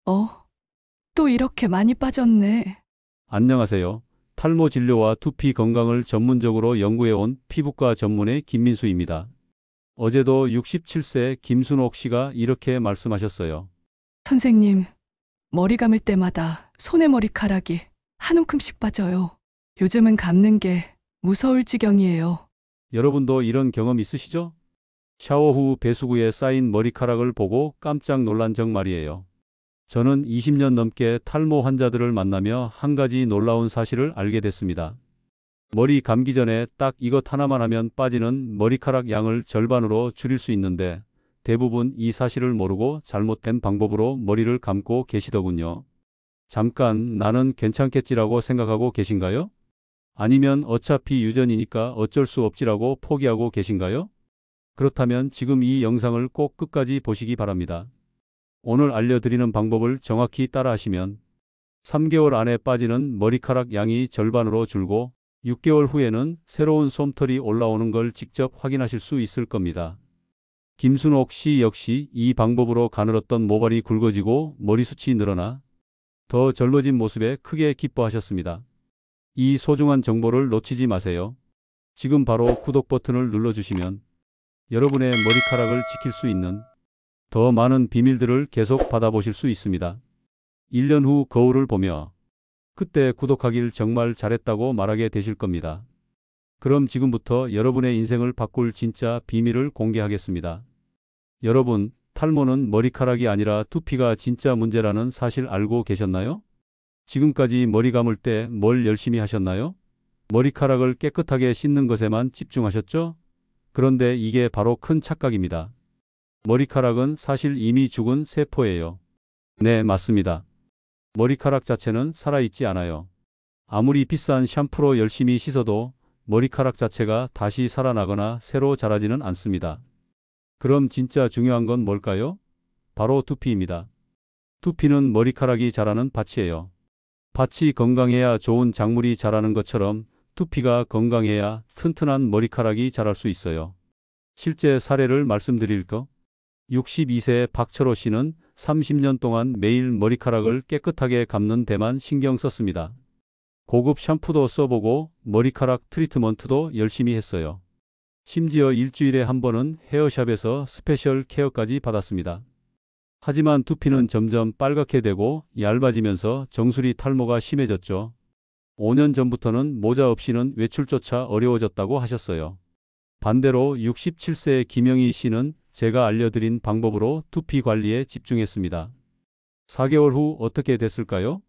어, 또 이렇게 많이 빠졌네. 안녕하세요. 탈모 진료와 두피 건강을 전문적으로 연구해온 피부과 전문의 김민수입니다. 어제도 67세 김순옥 씨가 이렇게 말씀하셨어요. 선생님, 머리 감을 때마다 손에 머리카락이 한 움큼씩 빠져요. 요즘은 감는 게 무서울 지경이에요. 여러분도 이런 경험 있으시죠? 샤워 후 배수구에 쌓인 머리카락을 보고 깜짝 놀란 적 말이에요. 저는 20년 넘게 탈모 환자들을 만나며 한 가지 놀라운 사실을 알게 됐습니다. 머리 감기 전에 딱 이것 하나만 하면 빠지는 머리카락 양을 절반으로 줄일 수 있는데 대부분 이 사실을 모르고 잘못된 방법으로 머리를 감고 계시더군요. 잠깐 나는 괜찮겠지라고 생각하고 계신가요? 아니면 어차피 유전이니까 어쩔 수 없지라고 포기하고 계신가요? 그렇다면 지금 이 영상을 꼭 끝까지 보시기 바랍니다. 오늘 알려드리는 방법을 정확히 따라하시면 3개월 안에 빠지는 머리카락 양이 절반으로 줄고 6개월 후에는 새로운 솜털이 올라오는 걸 직접 확인하실 수 있을 겁니다. 김순옥 씨 역시 이 방법으로 가늘었던 모발이 굵어지고 머리숱이 늘어나 더 젊어진 모습에 크게 기뻐하셨습니다. 이 소중한 정보를 놓치지 마세요. 지금 바로 구독 버튼을 눌러주시면 여러분의 머리카락을 지킬 수 있는 더 많은 비밀들을 계속 받아보실 수 있습니다. 1년 후 거울을 보며 그때 구독하길 정말 잘했다고 말하게 되실 겁니다. 그럼 지금부터 여러분의 인생을 바꿀 진짜 비밀을 공개하겠습니다. 여러분, 탈모는 머리카락이 아니라 두피가 진짜 문제라는 사실 알고 계셨나요? 지금까지 머리 감을 때 뭘 열심히 하셨나요? 머리카락을 깨끗하게 씻는 것에만 집중하셨죠? 그런데 이게 바로 큰 착각입니다. 머리카락은 사실 이미 죽은 세포예요. 네, 맞습니다. 머리카락 자체는 살아있지 않아요. 아무리 비싼 샴푸로 열심히 씻어도 머리카락 자체가 다시 살아나거나 새로 자라지는 않습니다. 그럼 진짜 중요한 건 뭘까요? 바로 두피입니다. 두피는 머리카락이 자라는 밭이에요. 밭이 건강해야 좋은 작물이 자라는 것처럼 두피가 건강해야 튼튼한 머리카락이 자랄 수 있어요. 실제 사례를 말씀드릴까? 62세 박철호 씨는 30년 동안 매일 머리카락을 깨끗하게 감는 데만 신경 썼습니다. 고급 샴푸도 써보고 머리카락 트리트먼트도 열심히 했어요. 심지어 일주일에 한 번은 헤어샵에서 스페셜 케어까지 받았습니다. 하지만 두피는 점점 빨갛게 되고 얇아지면서 정수리 탈모가 심해졌죠. 5년 전부터는 모자 없이는 외출조차 어려워졌다고 하셨어요. 반대로 67세 김영희 씨는 제가 알려드린 방법으로 두피 관리에 집중했습니다. 4개월 후 어떻게 됐을까요?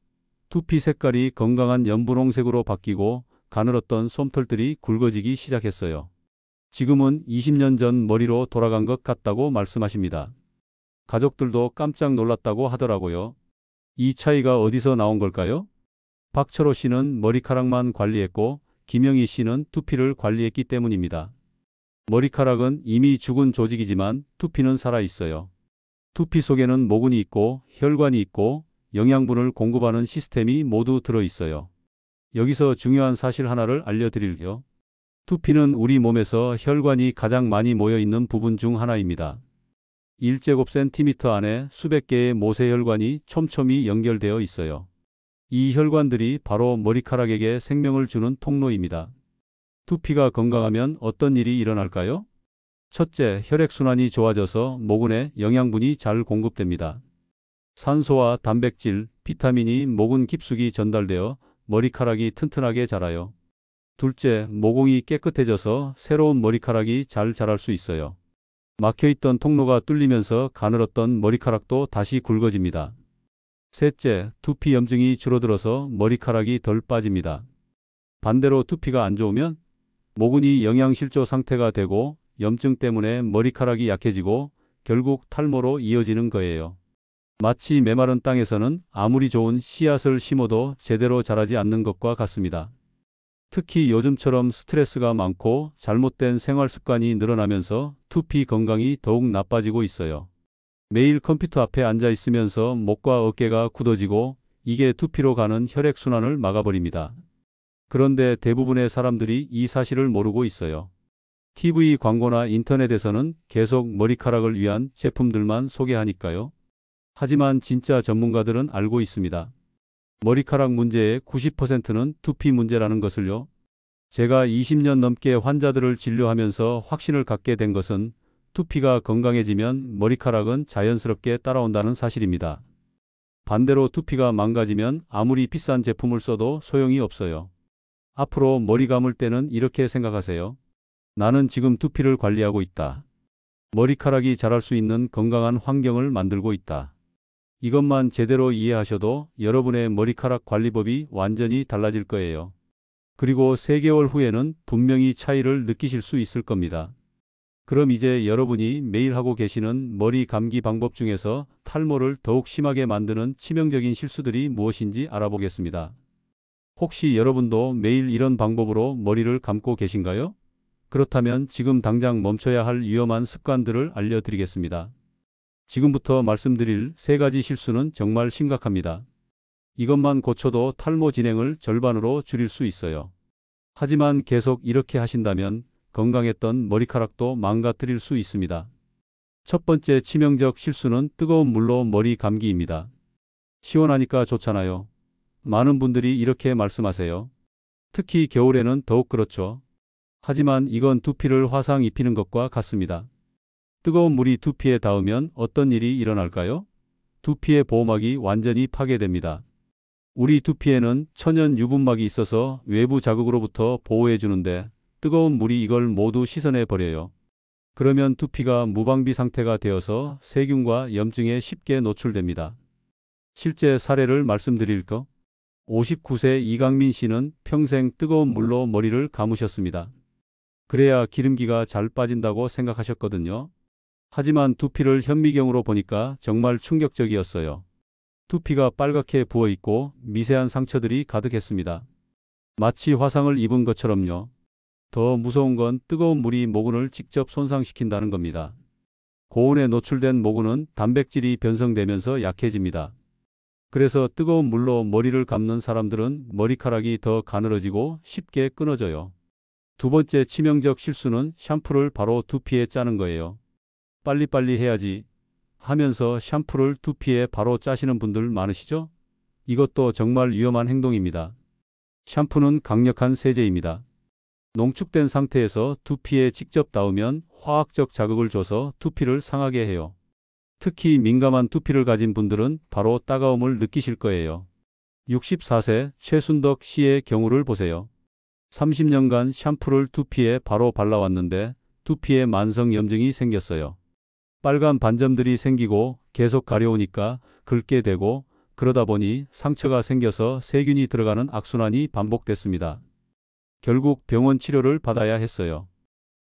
두피 색깔이 건강한 연분홍색으로 바뀌고 가늘었던 솜털들이 굵어지기 시작했어요. 지금은 20년 전 머리로 돌아간 것 같다고 말씀하십니다. 가족들도 깜짝 놀랐다고 하더라고요. 이 차이가 어디서 나온 걸까요? 박철호 씨는 머리카락만 관리했고 김영희 씨는 두피를 관리했기 때문입니다. 머리카락은 이미 죽은 조직이지만 두피는 살아있어요. 두피 속에는 모근이 있고 혈관이 있고 영양분을 공급하는 시스템이 모두 들어있어요. 여기서 중요한 사실 하나를 알려드릴게요. 두피는 우리 몸에서 혈관이 가장 많이 모여있는 부분 중 하나입니다. 1제곱센티미터 안에 수백 개의 모세혈관이 촘촘히 연결되어 있어요. 이 혈관들이 바로 머리카락에게 생명을 주는 통로입니다. 두피가 건강하면 어떤 일이 일어날까요? 첫째, 혈액순환이 좋아져서 모근에 영양분이 잘 공급됩니다. 산소와 단백질, 비타민이 모근 깊숙이 전달되어 머리카락이 튼튼하게 자라요. 둘째, 모공이 깨끗해져서 새로운 머리카락이 잘 자랄 수 있어요. 막혀있던 통로가 뚫리면서 가늘었던 머리카락도 다시 굵어집니다. 셋째, 두피 염증이 줄어들어서 머리카락이 덜 빠집니다. 반대로 두피가 안 좋으면 모근이 영양실조 상태가 되고 염증 때문에 머리카락이 약해지고 결국 탈모로 이어지는 거예요. 마치 메마른 땅에서는 아무리 좋은 씨앗을 심어도 제대로 자라지 않는 것과 같습니다. 특히 요즘처럼 스트레스가 많고 잘못된 생활 습관이 늘어나면서 두피 건강이 더욱 나빠지고 있어요. 매일 컴퓨터 앞에 앉아 있으면서 목과 어깨가 굳어지고 이게 두피로 가는 혈액순환을 막아버립니다. 그런데 대부분의 사람들이 이 사실을 모르고 있어요. TV 광고나 인터넷에서는 계속 머리카락을 위한 제품들만 소개하니까요. 하지만 진짜 전문가들은 알고 있습니다. 머리카락 문제의 90%는 두피 문제라는 것을요. 제가 20년 넘게 환자들을 진료하면서 확신을 갖게 된 것은 두피가 건강해지면 머리카락은 자연스럽게 따라온다는 사실입니다. 반대로 두피가 망가지면 아무리 비싼 제품을 써도 소용이 없어요. 앞으로 머리 감을 때는 이렇게 생각하세요. 나는 지금 두피를 관리하고 있다. 머리카락이 자랄 수 있는 건강한 환경을 만들고 있다. 이것만 제대로 이해하셔도 여러분의 머리카락 관리법이 완전히 달라질 거예요. 그리고 3개월 후에는 분명히 차이를 느끼실 수 있을 겁니다. 그럼 이제 여러분이 매일 하고 계시는 머리 감기 방법 중에서 탈모를 더욱 심하게 만드는 치명적인 실수들이 무엇인지 알아보겠습니다. 혹시 여러분도 매일 이런 방법으로 머리를 감고 계신가요? 그렇다면 지금 당장 멈춰야 할 위험한 습관들을 알려드리겠습니다. 지금부터 말씀드릴 3가지 실수는 정말 심각합니다. 이것만 고쳐도 탈모 진행을 절반으로 줄일 수 있어요. 하지만 계속 이렇게 하신다면 건강했던 머리카락도 망가뜨릴 수 있습니다. 첫 번째 치명적 실수는 뜨거운 물로 머리 감기입니다. 시원하니까 좋잖아요. 많은 분들이 이렇게 말씀하세요. 특히 겨울에는 더욱 그렇죠. 하지만 이건 두피를 화상 입히는 것과 같습니다. 뜨거운 물이 두피에 닿으면 어떤 일이 일어날까요? 두피의 보호막이 완전히 파괴됩니다. 우리 두피에는 천연 유분막이 있어서 외부 자극으로부터 보호해 주는데 뜨거운 물이 이걸 모두 씻어내 버려요. 그러면 두피가 무방비 상태가 되어서 세균과 염증에 쉽게 노출됩니다. 실제 사례를 말씀드릴까? 59세 이강민 씨는 평생 뜨거운 물로 머리를 감으셨습니다. 그래야 기름기가 잘 빠진다고 생각하셨거든요. 하지만 두피를 현미경으로 보니까 정말 충격적이었어요. 두피가 빨갛게 부어있고 미세한 상처들이 가득했습니다. 마치 화상을 입은 것처럼요. 더 무서운 건 뜨거운 물이 모근을 직접 손상시킨다는 겁니다. 고온에 노출된 모근은 단백질이 변성되면서 약해집니다. 그래서 뜨거운 물로 머리를 감는 사람들은 머리카락이 더 가늘어지고 쉽게 끊어져요. 두 번째 치명적 실수는 샴푸를 바로 두피에 짜는 거예요. 빨리빨리 해야지 하면서 샴푸를 두피에 바로 짜시는 분들 많으시죠? 이것도 정말 위험한 행동입니다. 샴푸는 강력한 세제입니다. 농축된 상태에서 두피에 직접 닿으면 화학적 자극을 줘서 두피를 상하게 해요. 특히 민감한 두피를 가진 분들은 바로 따가움을 느끼실 거예요. 64세 최순덕 씨의 경우를 보세요. 30년간 샴푸를 두피에 바로 발라왔는데 두피에 만성 염증이 생겼어요. 빨간 반점들이 생기고 계속 가려우니까 긁게 되고 그러다 보니 상처가 생겨서 세균이 들어가는 악순환이 반복됐습니다. 결국 병원 치료를 받아야 했어요.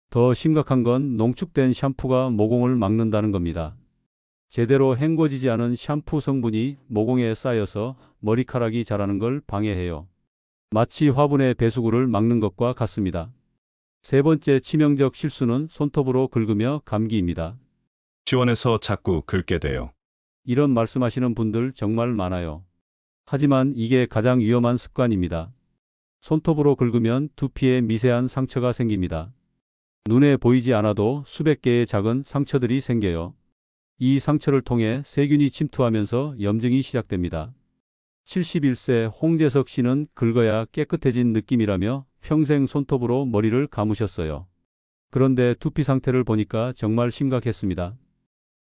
더 심각한 건 농축된 샴푸가 모공을 막는다는 겁니다. 제대로 헹궈지지 않은 샴푸 성분이 모공에 쌓여서 머리카락이 자라는 걸 방해해요. 마치 화분의 배수구를 막는 것과 같습니다. 세 번째 치명적 실수는 손톱으로 긁으며 감기입니다. 시원해서 자꾸 긁게 돼요. 이런 말씀하시는 분들 정말 많아요. 하지만 이게 가장 위험한 습관입니다. 손톱으로 긁으면 두피에 미세한 상처가 생깁니다. 눈에 보이지 않아도 수백 개의 작은 상처들이 생겨요. 이 상처를 통해 세균이 침투하면서 염증이 시작됩니다. 71세 홍재석 씨는 긁어야 깨끗해진 느낌이라며 평생 손톱으로 머리를 감으셨어요. 그런데 두피 상태를 보니까 정말 심각했습니다.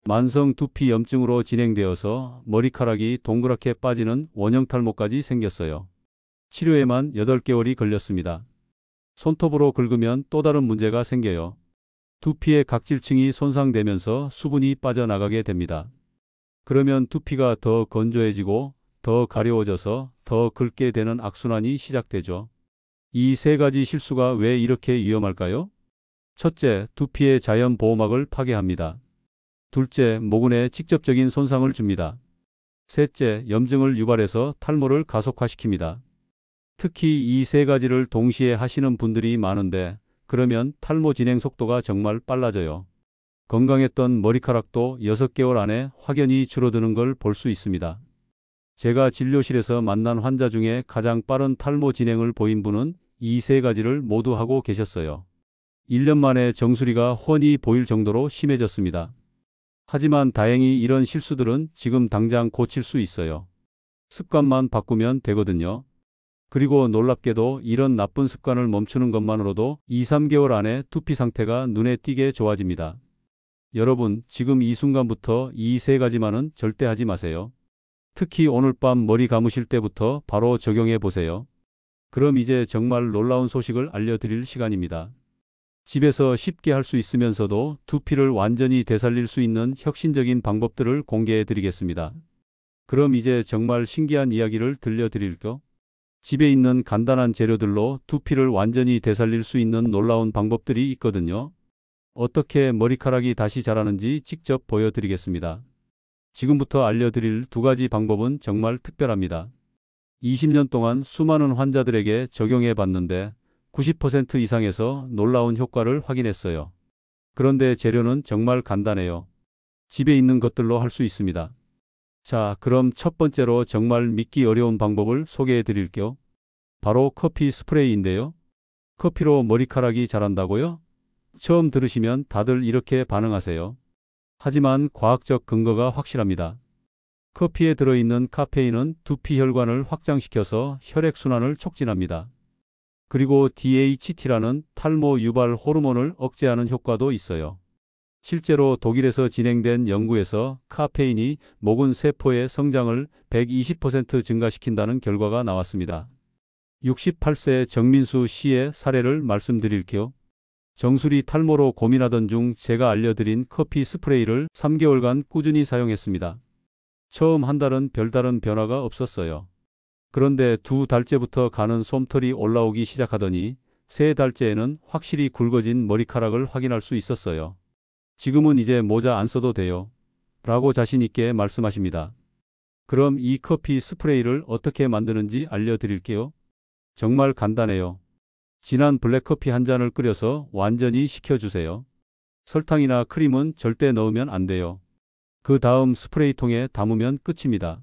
만성 두피 염증으로 진행되어서 머리카락이 동그랗게 빠지는 원형 탈모까지 생겼어요. 치료에만 8개월이 걸렸습니다. 손톱으로 긁으면 또 다른 문제가 생겨요. 두피의 각질층이 손상되면서 수분이 빠져나가게 됩니다. 그러면 두피가 더 건조해지고 더 가려워져서 더 긁게 되는 악순환이 시작되죠. 이 3가지 실수가 왜 이렇게 위험할까요? 첫째, 두피의 자연 보호막을 파괴합니다. 둘째, 모근에 직접적인 손상을 줍니다. 셋째, 염증을 유발해서 탈모를 가속화시킵니다. 특히 이 3가지를 동시에 하시는 분들이 많은데 그러면 탈모 진행 속도가 정말 빨라져요. 건강했던 머리카락도 6개월 안에 확연히 줄어드는 걸 볼 수 있습니다. 제가 진료실에서 만난 환자 중에 가장 빠른 탈모 진행을 보인 분은 이 3가지를 모두 하고 계셨어요. 1년 만에 정수리가 훤히 보일 정도로 심해졌습니다. 하지만 다행히 이런 실수들은 지금 당장 고칠 수 있어요. 습관만 바꾸면 되거든요. 그리고 놀랍게도 이런 나쁜 습관을 멈추는 것만으로도 2, 3개월 안에 두피 상태가 눈에 띄게 좋아집니다. 여러분, 지금 이 순간부터 이 세 가지만은 절대 하지 마세요. 특히 오늘 밤 머리 감으실 때부터 바로 적용해 보세요. 그럼 이제 정말 놀라운 소식을 알려드릴 시간입니다. 집에서 쉽게 할 수 있으면서도 두피를 완전히 되살릴 수 있는 혁신적인 방법들을 공개해 드리겠습니다. 그럼 이제 정말 신기한 이야기를 들려드릴게요. 집에 있는 간단한 재료들로 두피를 완전히 되살릴 수 있는 놀라운 방법들이 있거든요. 어떻게 머리카락이 다시 자라는지 직접 보여드리겠습니다. 지금부터 알려드릴 두 가지 방법은 정말 특별합니다. 20년 동안 수많은 환자들에게 적용해 봤는데 90% 이상에서 놀라운 효과를 확인했어요. 그런데 재료는 정말 간단해요. 집에 있는 것들로 할 수 있습니다. 자, 그럼 첫 번째로 정말 믿기 어려운 방법을 소개해 드릴게요. 바로 커피 스프레이인데요. 커피로 머리카락이 자란다고요? 처음 들으시면 다들 이렇게 반응하세요. 하지만 과학적 근거가 확실합니다. 커피에 들어있는 카페인은 두피 혈관을 확장시켜서 혈액순환을 촉진합니다. 그리고 DHT라는 탈모 유발 호르몬을 억제하는 효과도 있어요. 실제로 독일에서 진행된 연구에서 카페인이 모근 세포의 성장을 120% 증가시킨다는 결과가 나왔습니다. 68세 정민수 씨의 사례를 말씀드릴게요. 정수리 탈모로 고민하던 중 제가 알려드린 커피 스프레이를 3개월간 꾸준히 사용했습니다. 처음 한 달은 별다른 변화가 없었어요. 그런데 2달째부터 가는 솜털이 올라오기 시작하더니 3달째에는 확실히 굵어진 머리카락을 확인할 수 있었어요. 지금은 이제 모자 안 써도 돼요. 라고 자신 있게 말씀하십니다. 그럼 이 커피 스프레이를 어떻게 만드는지 알려드릴게요. 정말 간단해요. 진한 블랙커피 한 잔을 끓여서 완전히 식혀주세요. 설탕이나 크림은 절대 넣으면 안 돼요. 그 다음 스프레이통에 담으면 끝입니다.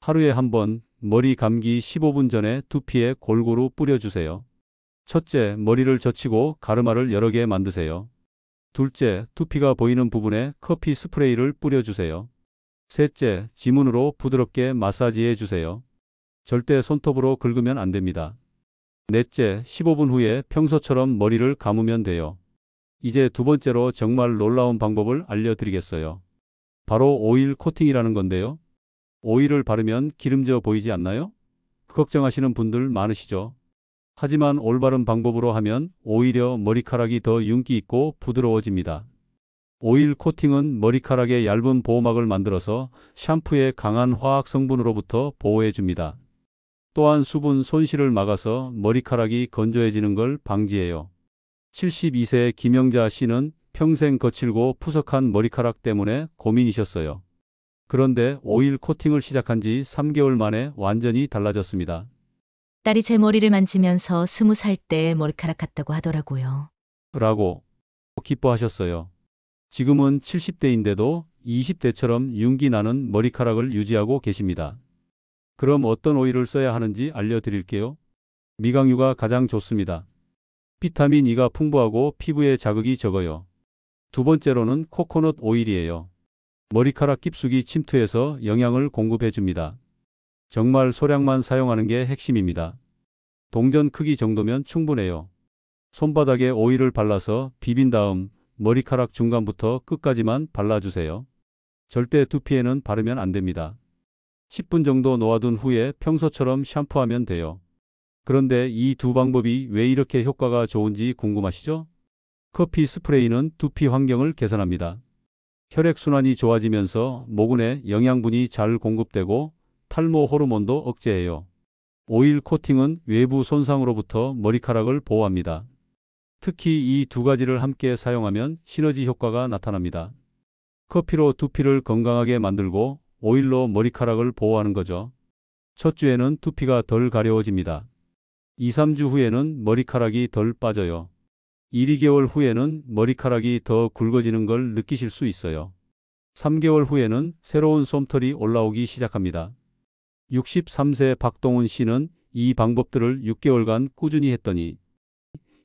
하루에 한 번, 머리 감기 15분 전에 두피에 골고루 뿌려주세요. 첫째, 머리를 젖히고 가르마를 여러 개 만드세요. 둘째, 두피가 보이는 부분에 커피 스프레이를 뿌려주세요. 셋째, 지문으로 부드럽게 마사지해 주세요. 절대 손톱으로 긁으면 안 됩니다. 넷째, 15분 후에 평소처럼 머리를 감으면 돼요. 이제 두 번째로 정말 놀라운 방법을 알려드리겠어요. 바로 오일 코팅이라는 건데요. 오일을 바르면 기름져 보이지 않나요? 걱정하시는 분들 많으시죠? 하지만 올바른 방법으로 하면 오히려 머리카락이 더 윤기 있고 부드러워집니다. 오일 코팅은 머리카락에 얇은 보호막을 만들어서 샴푸의 강한 화학 성분으로부터 보호해 줍니다. 또한 수분 손실을 막아서 머리카락이 건조해지는 걸 방지해요. 72세 김영자 씨는 평생 거칠고 푸석한 머리카락 때문에 고민이셨어요. 그런데 오일 코팅을 시작한 지 3개월 만에 완전히 달라졌습니다. 딸이 제 머리를 만지면서 20살 때 머리카락 같다고 하더라고요. 라고 기뻐하셨어요. 지금은 70대인데도 20대처럼 윤기 나는 머리카락을 유지하고 계십니다. 그럼 어떤 오일을 써야 하는지 알려드릴게요. 미강유가 가장 좋습니다. 비타민 E가 풍부하고 피부에 자극이 적어요. 두 번째로는 코코넛 오일이에요. 머리카락 깊숙이 침투해서 영양을 공급해 줍니다. 정말 소량만 사용하는 게 핵심입니다. 동전 크기 정도면 충분해요. 손바닥에 오일을 발라서 비빈 다음 머리카락 중간부터 끝까지만 발라주세요. 절대 두피에는 바르면 안 됩니다. 10분 정도 놓아둔 후에 평소처럼 샴푸하면 돼요. 그런데 이 두 방법이 왜 이렇게 효과가 좋은지 궁금하시죠? 커피 스프레이는 두피 환경을 개선합니다. 혈액순환이 좋아지면서 모근에 영양분이 잘 공급되고 탈모 호르몬도 억제해요. 오일 코팅은 외부 손상으로부터 머리카락을 보호합니다. 특히 이 두 가지를 함께 사용하면 시너지 효과가 나타납니다. 커피로 두피를 건강하게 만들고 오일로 머리카락을 보호하는 거죠. 첫 주에는 두피가 덜 가려워집니다. 2, 3주 후에는 머리카락이 덜 빠져요. 1, 2개월 후에는 머리카락이 더 굵어지는 걸 느끼실 수 있어요. 3개월 후에는 새로운 솜털이 올라오기 시작합니다. 63세 박동훈 씨는 이 방법들을 6개월간 꾸준히 했더니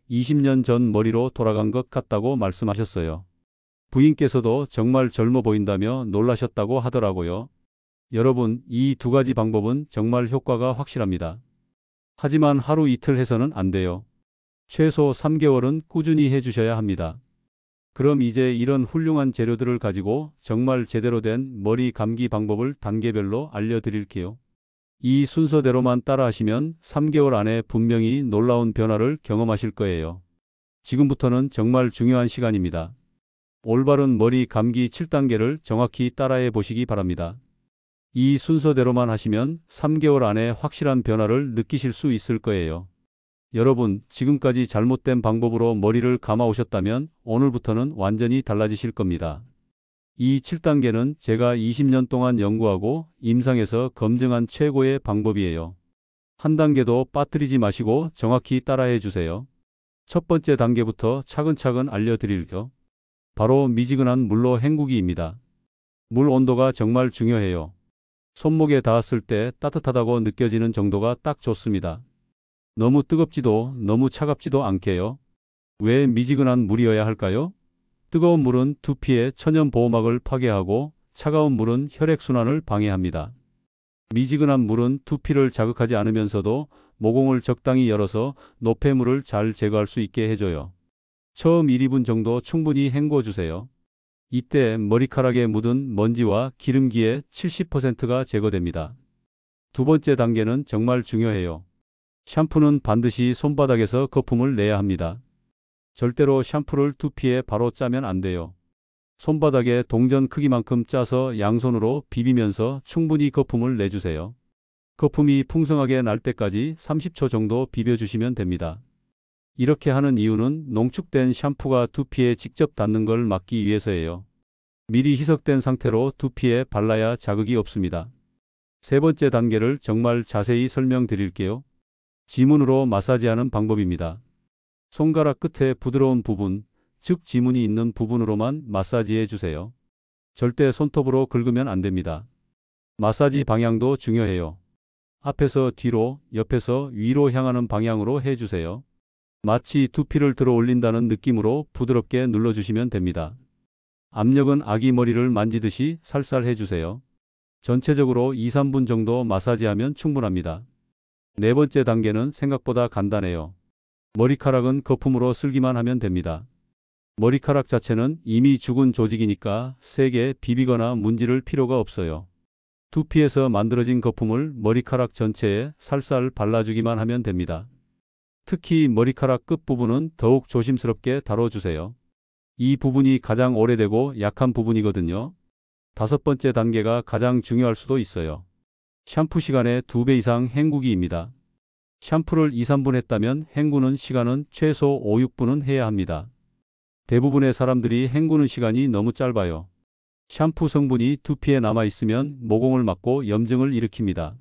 20년 전 머리로 돌아간 것 같다고 말씀하셨어요. 부인께서도 정말 젊어 보인다며 놀라셨다고 하더라고요. 여러분, 이 두 가지 방법은 정말 효과가 확실합니다. 하지만 하루 이틀 해서는 안 돼요. 최소 3개월은 꾸준히 해주셔야 합니다. 그럼 이제 이런 훌륭한 재료들을 가지고 정말 제대로 된 머리 감기 방법을 단계별로 알려드릴게요. 이 순서대로만 따라하시면 3개월 안에 분명히 놀라운 변화를 경험하실 거예요. 지금부터는 정말 중요한 시간입니다. 올바른 머리 감기 7단계를 정확히 따라해 보시기 바랍니다. 이 순서대로만 하시면 3개월 안에 확실한 변화를 느끼실 수 있을 거예요. 여러분, 지금까지 잘못된 방법으로 머리를 감아오셨다면 오늘부터는 완전히 달라지실 겁니다. 이 7단계는 제가 20년 동안 연구하고 임상에서 검증한 최고의 방법이에요. 한 단계도 빠뜨리지 마시고 정확히 따라해 주세요. 첫 번째 단계부터 차근차근 알려드릴게요. 바로 미지근한 물로 헹구기입니다. 물 온도가 정말 중요해요. 손목에 닿았을 때 따뜻하다고 느껴지는 정도가 딱 좋습니다. 너무 뜨겁지도 너무 차갑지도 않게요. 왜 미지근한 물이어야 할까요? 뜨거운 물은 두피의 천연 보호막을 파괴하고 차가운 물은 혈액순환을 방해합니다. 미지근한 물은 두피를 자극하지 않으면서도 모공을 적당히 열어서 노폐물을 잘 제거할 수 있게 해줘요. 처음 1~2분 정도 충분히 헹궈 주세요. 이때 머리카락에 묻은 먼지와 기름기의 70%가 제거됩니다. 두 번째 단계는 정말 중요해요. 샴푸는 반드시 손바닥에서 거품을 내야 합니다. 절대로 샴푸를 두피에 바로 짜면 안 돼요. 손바닥에 동전 크기만큼 짜서 양손으로 비비면서 충분히 거품을 내주세요. 거품이 풍성하게 날 때까지 30초 정도 비벼주시면 됩니다. 이렇게 하는 이유는 농축된 샴푸가 두피에 직접 닿는 걸 막기 위해서예요. 미리 희석된 상태로 두피에 발라야 자극이 없습니다. 세 번째 단계를 정말 자세히 설명드릴게요. 지문으로 마사지하는 방법입니다. 손가락 끝에 부드러운 부분, 즉 지문이 있는 부분으로만 마사지해 주세요. 절대 손톱으로 긁으면 안 됩니다. 마사지 방향도 중요해요. 앞에서 뒤로, 옆에서 위로 향하는 방향으로 해주세요. 마치 두피를 들어 올린다는 느낌으로 부드럽게 눌러주시면 됩니다. 압력은 아기 머리를 만지듯이 살살 해주세요. 전체적으로 2~3분 정도 마사지하면 충분합니다. 네 번째 단계는 생각보다 간단해요. 머리카락은 거품으로 쓸기만 하면 됩니다. 머리카락 자체는 이미 죽은 조직이니까 세게 비비거나 문지를 필요가 없어요. 두피에서 만들어진 거품을 머리카락 전체에 살살 발라주기만 하면 됩니다. 특히 머리카락 끝부분은 더욱 조심스럽게 다뤄주세요. 이 부분이 가장 오래되고 약한 부분이거든요. 다섯 번째 단계가 가장 중요할 수도 있어요. 샴푸 시간의 2배 이상 헹구기입니다. 샴푸를 2~3분 했다면 헹구는 시간은 최소 5~6분은 해야 합니다. 대부분의 사람들이 헹구는 시간이 너무 짧아요. 샴푸 성분이 두피에 남아있으면 모공을 막고 염증을 일으킵니다.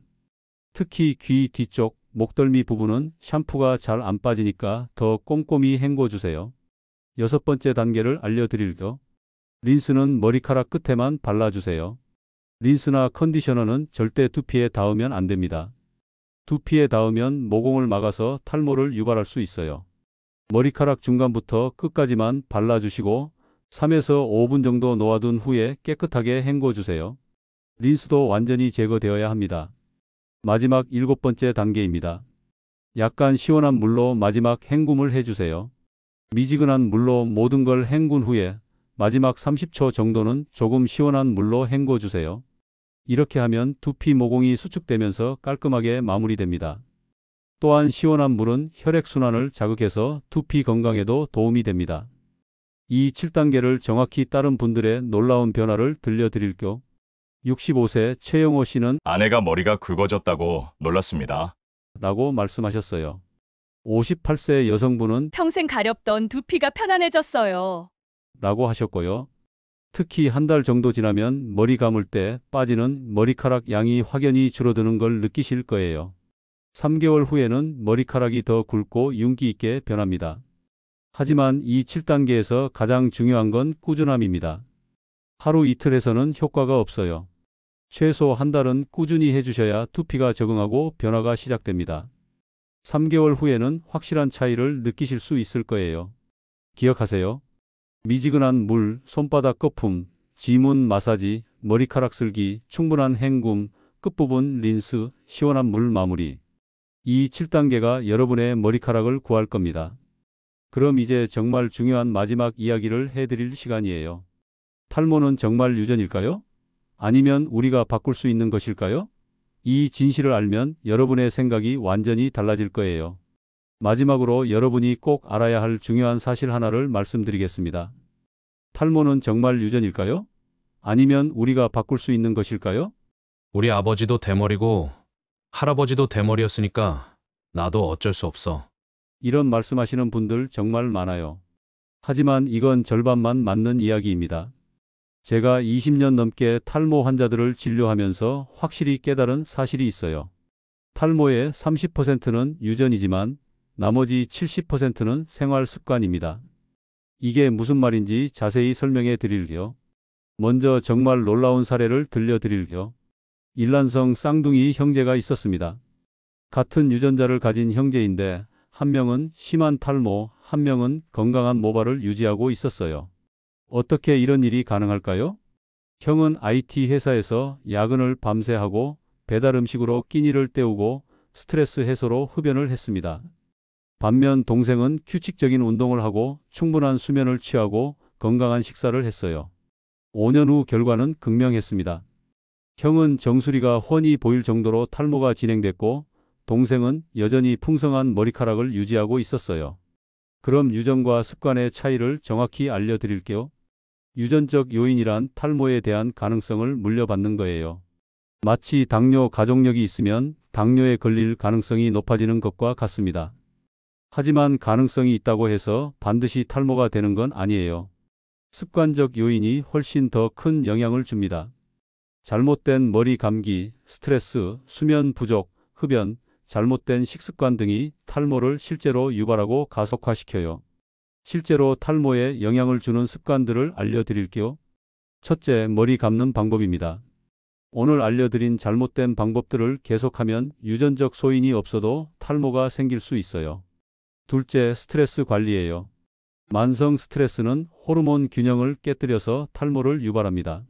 특히 귀 뒤쪽, 목덜미 부분은 샴푸가 잘 안 빠지니까 더 꼼꼼히 헹궈주세요. 여섯 번째 단계를 알려드릴게요. 린스는 머리카락 끝에만 발라주세요. 린스나 컨디셔너는 절대 두피에 닿으면 안 됩니다. 두피에 닿으면 모공을 막아서 탈모를 유발할 수 있어요. 머리카락 중간부터 끝까지만 발라주시고 3에서 5분 정도 놓아둔 후에 깨끗하게 헹궈주세요. 린스도 완전히 제거되어야 합니다. 마지막 7번째 단계입니다. 약간 시원한 물로 마지막 헹굼을 해주세요. 미지근한 물로 모든 걸 헹군 후에 마지막 30초 정도는 조금 시원한 물로 헹궈주세요. 이렇게 하면 두피 모공이 수축되면서 깔끔하게 마무리됩니다. 또한 시원한 물은 혈액순환을 자극해서 두피 건강에도 도움이 됩니다. 이 7단계를 정확히 따른 분들의 놀라운 변화를 들려드릴게요. 65세 최영호 씨는 아내가 머리가 굵어졌다고 놀랐습니다. 라고 말씀하셨어요. 58세 여성분은 평생 가렵던 두피가 편안해졌어요. 라고 하셨고요. 특히 한 달 정도 지나면 머리 감을 때 빠지는 머리카락 양이 확연히 줄어드는 걸 느끼실 거예요. 3개월 후에는 머리카락이 더 굵고 윤기 있게 변합니다. 하지만 이 7단계에서 가장 중요한 건 꾸준함입니다. 하루 이틀에서는 효과가 없어요. 최소 한 달은 꾸준히 해주셔야 두피가 적응하고 변화가 시작됩니다. 3개월 후에는 확실한 차이를 느끼실 수 있을 거예요. 기억하세요. 미지근한 물, 손바닥 거품, 지문 마사지, 머리카락 쓸기, 충분한 헹굼, 끝부분 린스, 시원한 물 마무리. 이 7단계가 여러분의 머리카락을 구할 겁니다. 그럼 이제 정말 중요한 마지막 이야기를 해드릴 시간이에요. 탈모는 정말 유전일까요? 아니면 우리가 바꿀 수 있는 것일까요? 이 진실을 알면 여러분의 생각이 완전히 달라질 거예요. 마지막으로 여러분이 꼭 알아야 할 중요한 사실 하나를 말씀드리겠습니다. 탈모는 정말 유전일까요? 아니면 우리가 바꿀 수 있는 것일까요? 우리 아버지도 대머리고 할아버지도 대머리였으니까 나도 어쩔 수 없어. 이런 말씀하시는 분들 정말 많아요. 하지만 이건 절반만 맞는 이야기입니다. 제가 20년 넘게 탈모 환자들을 진료하면서 확실히 깨달은 사실이 있어요. 탈모의 30%는 유전이지만 나머지 70%는 생활 습관입니다. 이게 무슨 말인지 자세히 설명해 드릴게요. 먼저 정말 놀라운 사례를 들려드릴게요. 일란성 쌍둥이 형제가 있었습니다. 같은 유전자를 가진 형제인데 한 명은 심한 탈모, 한 명은 건강한 모발을 유지하고 있었어요. 어떻게 이런 일이 가능할까요? 형은 IT 회사에서 야근을 밤새 하고 배달 음식으로 끼니를 때우고 스트레스 해소로 흡연을 했습니다. 반면 동생은 규칙적인 운동을 하고 충분한 수면을 취하고 건강한 식사를 했어요. 5년 후 결과는 극명했습니다. 형은 정수리가 훤히 보일 정도로 탈모가 진행됐고 동생은 여전히 풍성한 머리카락을 유지하고 있었어요. 그럼 유전과 습관의 차이를 정확히 알려드릴게요. 유전적 요인이란 탈모에 대한 가능성을 물려받는 거예요. 마치 당뇨 가족력이 있으면 당뇨에 걸릴 가능성이 높아지는 것과 같습니다. 하지만 가능성이 있다고 해서 반드시 탈모가 되는 건 아니에요. 습관적 요인이 훨씬 더 큰 영향을 줍니다. 잘못된 머리 감기, 스트레스, 수면 부족, 흡연, 잘못된 식습관 등이 탈모를 실제로 유발하고 가속화시켜요. 실제로 탈모에 영향을 주는 습관들을 알려드릴게요. 첫째, 머리 감는 방법입니다. 오늘 알려드린 잘못된 방법들을 계속하면 유전적 소인이 없어도 탈모가 생길 수 있어요. 둘째, 스트레스 관리예요. 만성 스트레스는 호르몬 균형을 깨뜨려서 탈모를 유발합니다.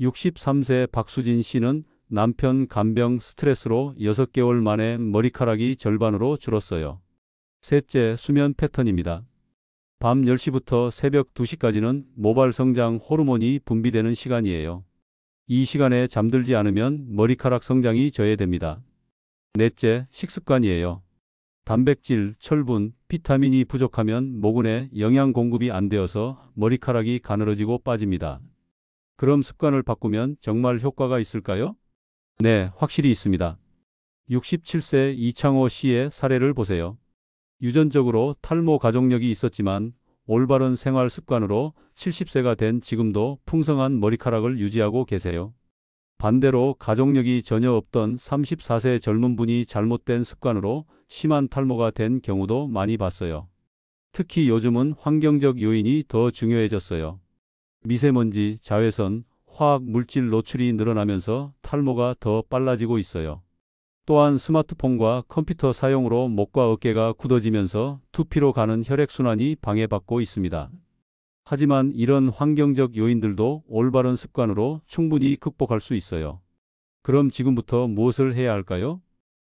63세 박수진 씨는 남편 간병 스트레스로 6개월 만에 머리카락이 절반으로 줄었어요. 셋째, 수면 패턴입니다. 밤 10시부터 새벽 2시까지는 모발 성장 호르몬이 분비되는 시간이에요. 이 시간에 잠들지 않으면 머리카락 성장이 저해됩니다. 넷째, 식습관이에요. 단백질, 철분, 비타민이 부족하면 모근에 영양 공급이 안 되어서 머리카락이 가늘어지고 빠집니다. 그럼 습관을 바꾸면 정말 효과가 있을까요? 네, 확실히 있습니다. 67세 이창호 씨의 사례를 보세요. 유전적으로 탈모 가족력이 있었지만 올바른 생활 습관으로 70세가 된 지금도 풍성한 머리카락을 유지하고 계세요. 반대로 가족력이 전혀 없던 34세 젊은 분이 잘못된 습관으로 심한 탈모가 된 경우도 많이 봤어요. 특히 요즘은 환경적 요인이 더 중요해졌어요. 미세먼지, 자외선, 화학 물질 노출이 늘어나면서 탈모가 더 빨라지고 있어요. 또한 스마트폰과 컴퓨터 사용으로 목과 어깨가 굳어지면서 두피로 가는 혈액순환이 방해받고 있습니다. 하지만 이런 환경적 요인들도 올바른 습관으로 충분히 극복할 수 있어요. 그럼 지금부터 무엇을 해야 할까요?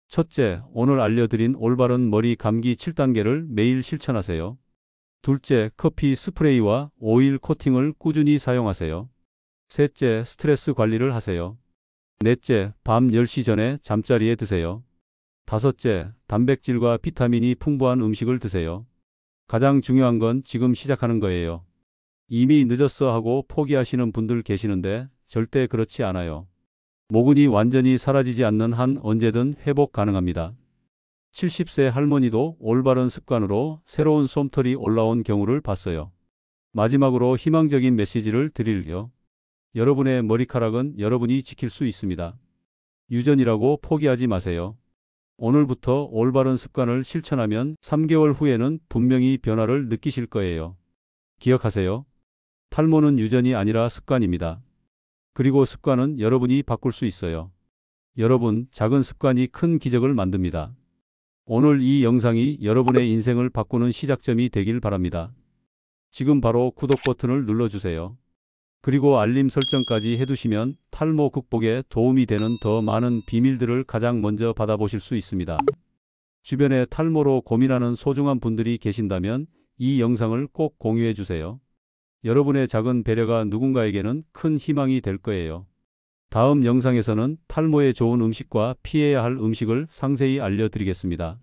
첫째, 오늘 알려드린 올바른 머리 감기 7단계를 매일 실천하세요. 둘째, 커피 스프레이와 오일 코팅을 꾸준히 사용하세요. 셋째, 스트레스 관리를 하세요. 넷째, 밤 10시 전에 잠자리에 드세요. 다섯째, 단백질과 비타민이 풍부한 음식을 드세요. 가장 중요한 건 지금 시작하는 거예요. 이미 늦었어 하고 포기하시는 분들 계시는데 절대 그렇지 않아요. 모근이 완전히 사라지지 않는 한 언제든 회복 가능합니다. 70세 할머니도 올바른 습관으로 새로운 솜털이 올라온 경우를 봤어요. 마지막으로 희망적인 메시지를 드릴게요. 여러분의 머리카락은 여러분이 지킬 수 있습니다. 유전이라고 포기하지 마세요. 오늘부터 올바른 습관을 실천하면 3개월 후에는 분명히 변화를 느끼실 거예요. 기억하세요. 탈모는 유전이 아니라 습관입니다. 그리고 습관은 여러분이 바꿀 수 있어요. 여러분, 작은 습관이 큰 기적을 만듭니다. 오늘 이 영상이 여러분의 인생을 바꾸는 시작점이 되길 바랍니다. 지금 바로 구독 버튼을 눌러주세요. 그리고 알림 설정까지 해두시면 탈모 극복에 도움이 되는 더 많은 비밀들을 가장 먼저 받아보실 수 있습니다. 주변에 탈모로 고민하는 소중한 분들이 계신다면 이 영상을 꼭 공유해 주세요. 여러분의 작은 배려가 누군가에게는 큰 희망이 될 거예요. 다음 영상에서는 탈모에 좋은 음식과 피해야 할 음식을 상세히 알려드리겠습니다.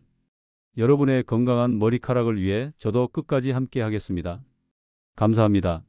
여러분의 건강한 머리카락을 위해 저도 끝까지 함께 하겠습니다. 감사합니다.